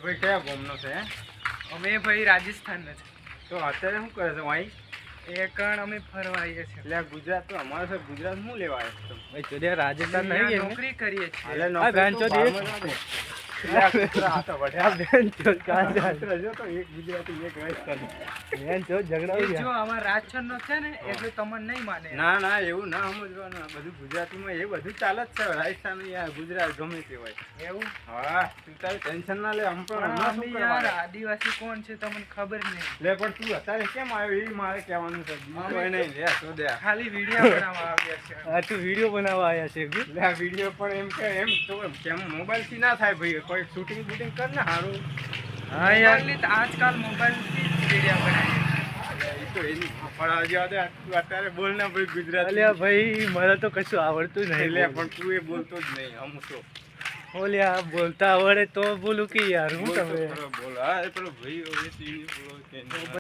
ભાઈ કયા ગામનો છે? અમે ભાઈ રાજસ્થાનના છે. તો અત્યારે શું કરે છે ભાઈ? એ કણ અમે ફરવા આવીએ છીએ. એટલે ગુજરાત તો અમારે છે, ગુજરાત શું લેવા આવ્યો છો? ભાઈ ચોડિયા રાજસ્થાન નહીં ગયા નોકરી કરીએ છીએ. હાલે આ બેન નોકરી તો ચોદી બહારમાં ના દે. એટલે આ કૂતરા હાથો વઢ્યા. આ બેન ચોદ કાં જાય? કૂતરા જો તો એક ગુજરાતી એક રાજસ્થાની. બેન ચોદ ઝઘડા એ જો ગયા. અમારા રાજસ્થાનનો છે ને એટલે તમને નહીં માને. ના ના એવું ના સમજવાનું. આ બધું ગુજરાતીમાં એ બધું ચાલે જ છે. રાજસ્થાન યાર ગુજરાત ગમે તે હોય. એવું હા તું તારી ટેન્શન ના લે. આમ પણ પણ હમણાં અમે શું યાર કરવાનું? આદિવાસી કોણ છે તમને ખબર નહીં. લે પણ તું અત્યારે કેમ આવ્યો એ મારે કહેવાનું છે. બીજું કોઈ નહીં. લે તો દે. ખાલી વિડીયો બનાવવા આવ્યા છે. આ તું વિડીયો બનાવવા આવ્યા છે કે? લે આ વિડીયો પણ એમ કે એમ તો કેમ મોબાઈલથી ના થાય ભાઈ. કોઈ શૂટિંગ બૂટિંગ કર ને સારું. હા યાર મોબાઈલની તો આજકાલ મોબાઈલથી જ વિડીયો બનાવીએ. એ તો એની ફળા જેવા દે. તું અત્યારે બોલ ને ભાઈ ગુજરાતી. અલ્યા ભાઈ મને તો કશું આવડતું નહીં. લે પણ તું એ બોલતો જ નહીં. અમુક તો ઓલ્યા બોલતા આવડે તો બોલું કે યાર હું બોલતો તમે ખરો બોલ. હા એ પેલો ભાઈ હવે ટીવી બોલો કે નહીં.